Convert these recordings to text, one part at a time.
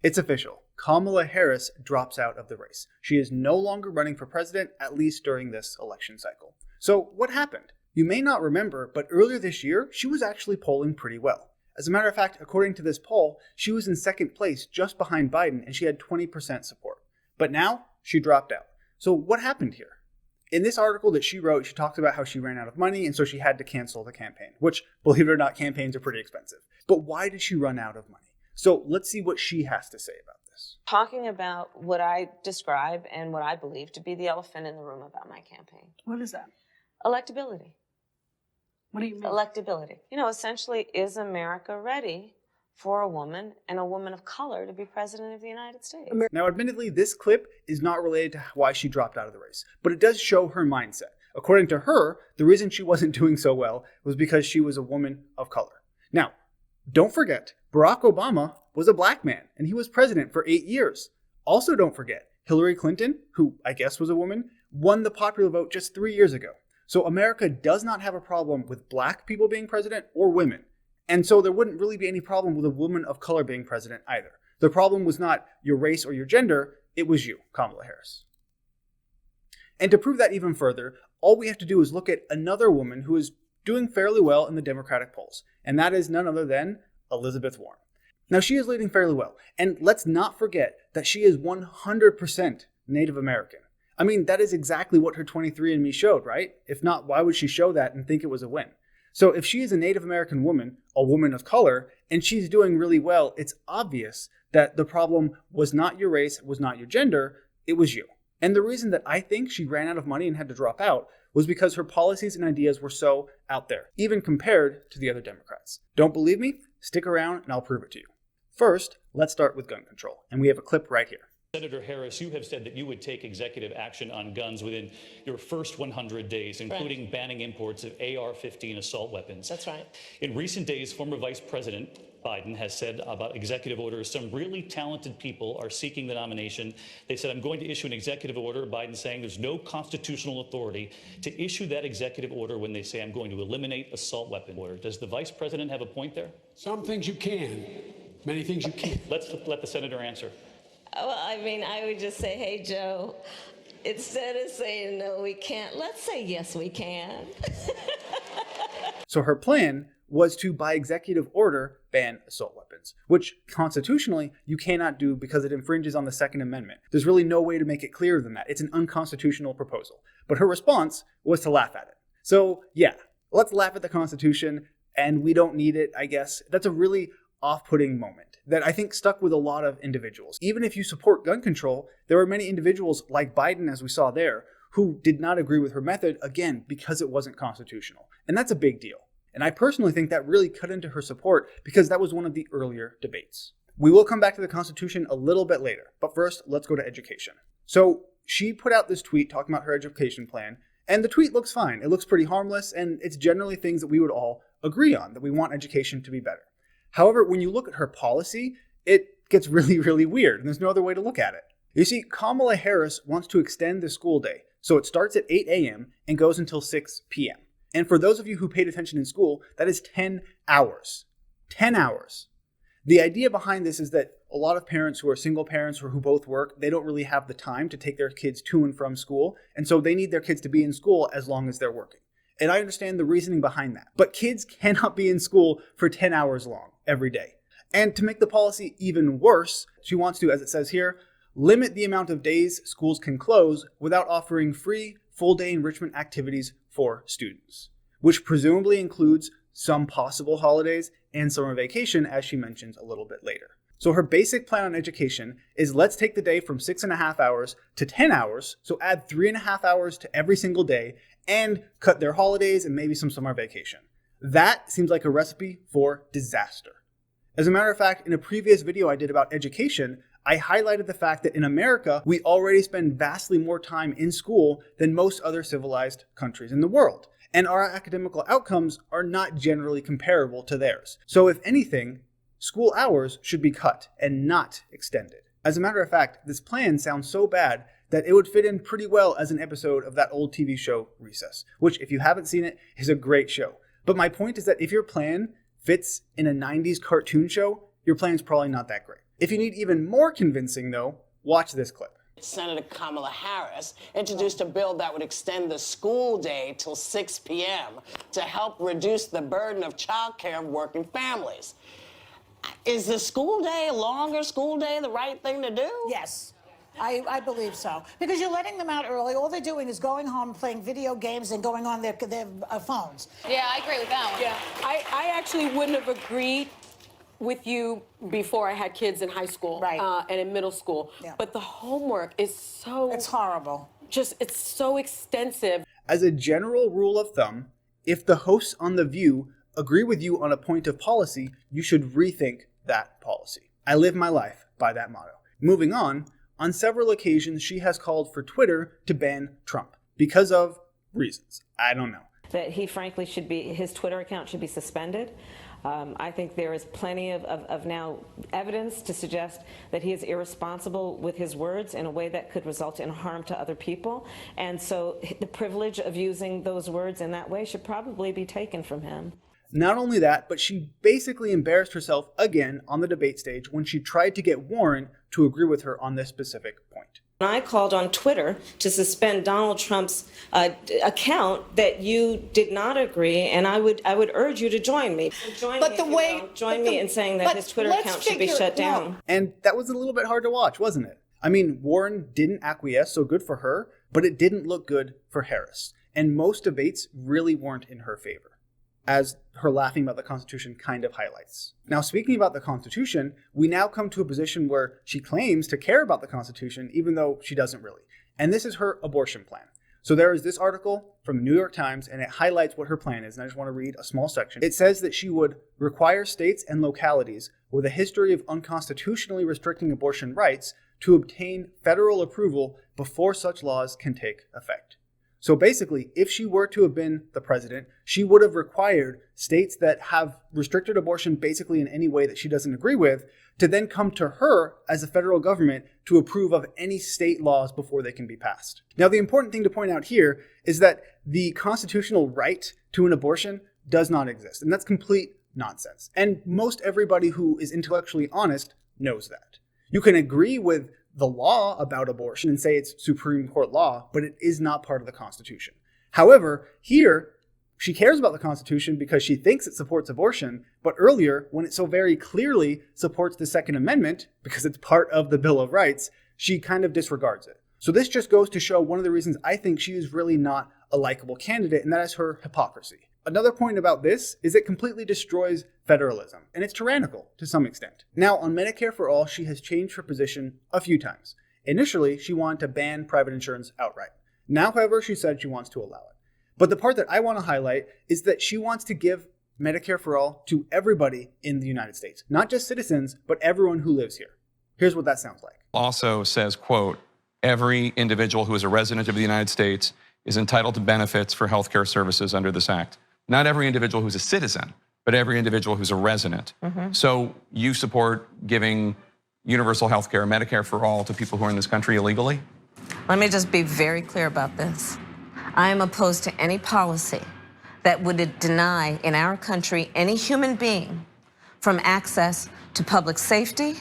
It's official. Kamala Harris drops out of the race. She is no longer running for president, at least during this election cycle. So what happened? You may not remember, but earlier this year, she was actually polling pretty well. As a matter of fact, according to this poll, she was in second place just behind Biden and she had 20% support. But now, she dropped out. So what happened here? In this article that she wrote, she talked about how she ran out of money and so she had to cancel the campaign, which, believe it or not, campaigns are pretty expensive. But why did she run out of money? So let's see what she has to say about this. Talking about what I describe and what I believe to be the elephant in the room about my campaign. What is that? Electability. What do you mean? Electability. Essentially, is America ready for a woman and a woman of color to be president of the United States? Now, admittedly, this clip is not related to why she dropped out of the race, but it does show her mindset. According to her, the reason she wasn't doing so well was because she was a woman of color. Now, don't forget, Barack Obama was a black man, and he was president for 8 years. Also, don't forget, Hillary Clinton, who I guess was a woman, won the popular vote just 3 years ago. So America does not have a problem with black people being president or women. And so there wouldn't really be any problem with a woman of color being president either. The problem was not your race or your gender, it was you, Kamala Harris. And to prove that even further, all we have to do is look at another woman who is doing fairly well in the Democratic polls, and that is none other than Elizabeth Warren. Now, she is leading fairly well, and let's not forget that she is 100% Native American. I mean, that is exactly what her 23andMe showed, right? If not, why would she show that and think it was a win? So if she is a Native American woman, a woman of color, and she's doing really well, it's obvious that the problem was not your race, was not your gender, it was you. And the reason that I think she ran out of money and had to drop out was because her policies and ideas were so out there, even compared to the other Democrats. Don't believe me? Stick around and I'll prove it to you. First, let's start with gun control, and we have a clip right here. Senator Harris, you have said that you would take executive action on guns within your first 100 days, including banning imports of AR-15 assault weapons. That's right. In recent days, former Vice President Biden has said about executive orders, some really talented people are seeking the nomination. They said, I'm going to issue an executive order. Biden saying there's no constitutional authority to issue that executive order when they say I'm going to eliminate assault weapon order. Does the vice president have a point there? Some things you can, many things you can't. Let's let the senator answer. Well, I would just say, hey, Joe, instead of saying no, we can't, let's say yes, we can. So her plan was to, by executive order, ban assault weapons, which constitutionally you cannot do because it infringes on the Second Amendment. There's really no way to make it clearer than that. It's an unconstitutional proposal. But her response was to laugh at it. So yeah, let's laugh at the Constitution, and we don't need it, I guess. That's a really off-putting moment that I think stuck with a lot of individuals. Even if you support gun control, there are many individuals like Biden, as we saw there, who did not agree with her method, again, because it wasn't constitutional. And that's a big deal. And I personally think that really cut into her support because that was one of the earlier debates. We will come back to the Constitution a little bit later, but first, let's go to education. So she put out this tweet talking about her education plan, and the tweet looks fine. It looks pretty harmless, and it's generally things that we would all agree on, that we want education to be better. However, when you look at her policy, it gets really, really weird, and there's no other way to look at it. You see, Kamala Harris wants to extend the school day, so it starts at 8 a.m. and goes until 6 p.m. And for those of you who paid attention in school, that is 10 hours. 10 hours. The idea behind this is that a lot of parents who are single parents or who both work, they don't really have the time to take their kids to and from school, and so they need their kids to be in school as long as they're working. And I understand the reasoning behind that. But kids cannot be in school for 10 hours long every day. And to make the policy even worse, she wants to, as it says here, limit the amount of days schools can close without offering free full-day enrichment activities for students, which presumably includes some possible holidays and summer vacation, as she mentions a little bit later. So her basic plan on education is let's take the day from 6.5 hours to 10 hours, so add 3.5 hours to every single day, and cut their holidays and maybe some summer vacation. That seems like a recipe for disaster. As a matter of fact, in a previous video I did about education, I highlighted the fact that in America, we already spend vastly more time in school than most other civilized countries in the world. And our academical outcomes are not generally comparable to theirs. So if anything, school hours should be cut and not extended. As a matter of fact, this plan sounds so bad that it would fit in pretty well as an episode of that old TV show Recess, which if you haven't seen it, is a great show. But my point is that if your plan fits in a 90s cartoon show, your plan's probably not that great. If you need even more convincing, though, watch this clip. Senator Kamala Harris introduced a bill that would extend the school day till 6 p.m. to help reduce the burden of childcare of working families. Is the school day, a longer school day, the right thing to do? Yes. I believe so. Because you're letting them out early. All they're doing is going home, playing video games, and going on their phones. Yeah, I agree with that one. Yeah, I actually wouldn't have agreed with you before I had kids in high school and in middle school. Yeah. But the homework is so... It's horrible. It's so extensive. As a general rule of thumb, if the hosts on The View agree with you on a point of policy, you should rethink that policy. I live my life by that motto. Moving on several occasions, she has called for Twitter to ban Trump because of reasons. I don't know. That he frankly his Twitter account should be suspended. I think there is plenty of now evidence to suggest that he is irresponsible with his words in a way that could result in harm to other people. And so the privilege of using those words in that way should probably be taken from him. Not only that, but she basically embarrassed herself again on the debate stage when she tried to get Warren to agree with her on this specific point. I called on Twitter to suspend Donald Trump's account that you did not agree, and I would urge you to join me. Join me in saying that his Twitter account should be shut down. And that was a little bit hard to watch, wasn't it? I mean, Warren didn't acquiesce, so good for her, but it didn't look good for Harris. And most debates really weren't in her favor, as her laughing about the Constitution kind of highlights. Now, speaking about the Constitution, we now come to a position where she claims to care about the Constitution, even though she doesn't really. And this is her abortion plan. So there is this article from the New York Times, and it highlights what her plan is, and I just want to read a small section. It says that she would require states and localities with a history of unconstitutionally restricting abortion rights to obtain federal approval before such laws can take effect. So basically, if she were to have been the president, she would have required states that have restricted abortion basically in any way that she doesn't agree with to then come to her as a federal government to approve of any state laws before they can be passed. Now, the important thing to point out here is that the constitutional right to an abortion does not exist, and that's complete nonsense. And most everybody who is intellectually honest knows that. You can agree with the law about abortion and say it's Supreme Court law, but it is not part of the Constitution. However, here, she cares about the Constitution because she thinks it supports abortion, but earlier, when it so very clearly supports the Second Amendment, because it's part of the Bill of Rights, she kind of disregards it. So this just goes to show one of the reasons I think she is really not a likable candidate, and that is her hypocrisy. Another point about this is it completely destroys federalism, and it's tyrannical to some extent. Now, on Medicare for All, she has changed her position a few times. Initially, she wanted to ban private insurance outright. Now, however, she said she wants to allow it. But the part that I want to highlight is that she wants to give Medicare for All to everybody in the United States, not just citizens, but everyone who lives here. Here's what that sounds like. Also says, quote, every individual who is a resident of the United States is entitled to benefits for healthcare services under this act. Not every individual who's a citizen, but every individual who's a resident. So you support giving universal health care, Medicare for all, to people who are in this country illegally? Let me just be very clear about this. I am opposed to any policy that would deny in our country any human being from access to public safety,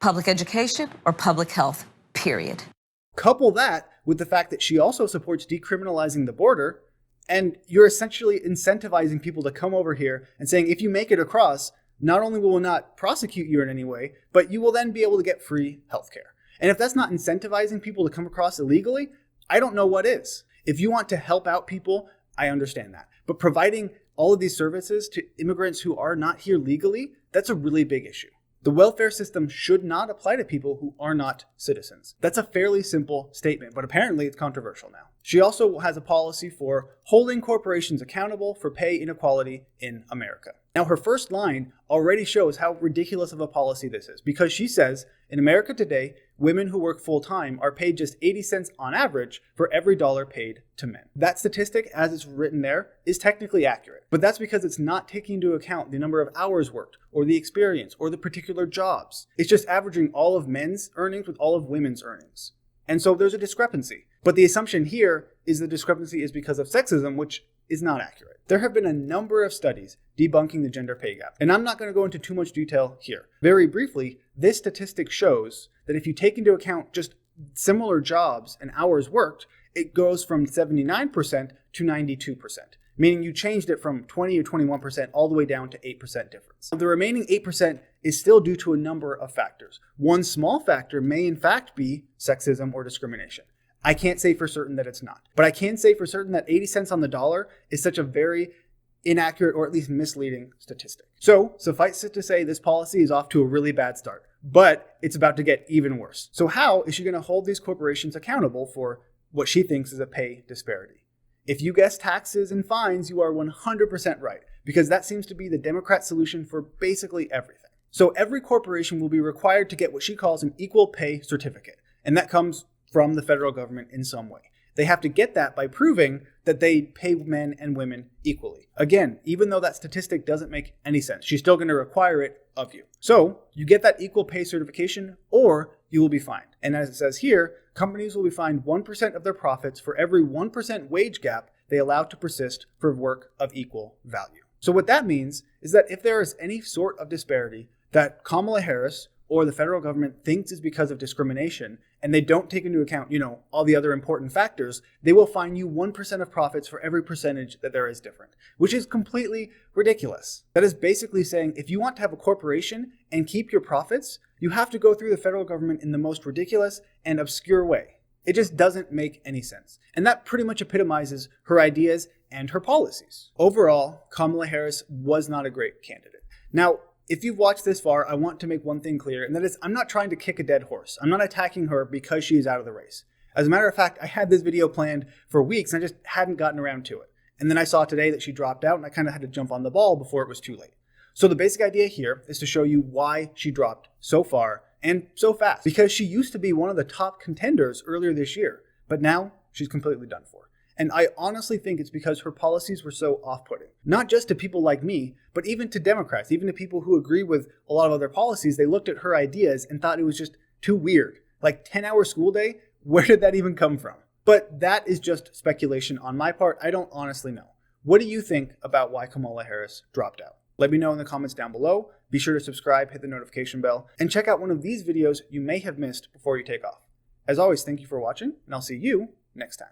public education, or public health, period. Couple that with the fact that she also supports decriminalizing the border, and you're essentially incentivizing people to come over here and saying, if you make it across, not only will we not prosecute you in any way, but you will then be able to get free healthcare. And if that's not incentivizing people to come across illegally, I don't know what is. If you want to help out people, I understand that. But providing all of these services to immigrants who are not here legally, that's a really big issue. The welfare system should not apply to people who are not citizens. That's a fairly simple statement, but apparently it's controversial now. She also has a policy for holding corporations accountable for pay inequality in America. Now, her first line already shows how ridiculous of a policy this is, because she says, in America today, women who work full-time are paid just 80 cents on average for every dollar paid to men. That statistic, as it's written there, is technically accurate, but that's because it's not taking into account the number of hours worked, or the experience, or the particular jobs. It's just averaging all of men's earnings with all of women's earnings. And so there's a discrepancy. But the assumption here is the discrepancy is because of sexism, which is not accurate. There have been a number of studies debunking the gender pay gap, and I'm not going to go into too much detail here. Very briefly, this statistic shows that if you take into account just similar jobs and hours worked, it goes from 79% to 92%, meaning you changed it from 20 or 21% all the way down to 8% difference. The remaining 8% is still due to a number of factors. One small factor may in fact be sexism or discrimination. I can't say for certain that it's not, but I can say for certain that 80 cents on the dollar is such a very inaccurate or at least misleading statistic. So suffice it to say, this policy is off to a really bad start, but it's about to get even worse. So how is she going to hold these corporations accountable for what she thinks is a pay disparity? If you guess taxes and fines, you are 100% right, because that seems to be the Democrat solution for basically everything. So every corporation will be required to get what she calls an equal pay certificate, and that comes from the federal government in some way. They have to get that by proving that they pay men and women equally. Again, even though that statistic doesn't make any sense, she's still going to require it of you. So you get that equal pay certification or you will be fined. And as it says here, companies will be fined 1% of their profits for every 1% wage gap they allow to persist for work of equal value. So what that means is that if there is any sort of disparity that Kamala Harris or the federal government thinks is because of discrimination, and they don't take into account, all the other important factors, they will fine you 1% of profits for every percentage that there is different, which is completely ridiculous. That is basically saying if you want to have a corporation and keep your profits, you have to go through the federal government in the most ridiculous and obscure way. It just doesn't make any sense. And that pretty much epitomizes her ideas and her policies. Overall, Kamala Harris was not a great candidate. Now, if you've watched this far, I want to make one thing clear, and that is I'm not trying to kick a dead horse. I'm not attacking her because she is out of the race. As a matter of fact, I had this video planned for weeks and I just hadn't gotten around to it. And then I saw today that she dropped out and I kind of had to jump on the ball before it was too late. So the basic idea here is to show you why she dropped so far and so fast. Because she used to be one of the top contenders earlier this year, but now she's completely done for. And I honestly think it's because her policies were so off-putting. Not just to people like me, but even to Democrats, even to people who agree with a lot of other policies. They looked at her ideas and thought it was just too weird. Like 10-hour school day, where did that even come from? But that is just speculation on my part. I don't honestly know. What do you think about why Kamala Harris dropped out? Let me know in the comments down below. Be sure to subscribe, hit the notification bell, and check out one of these videos you may have missed before you take off. As always, thank you for watching, and I'll see you next time.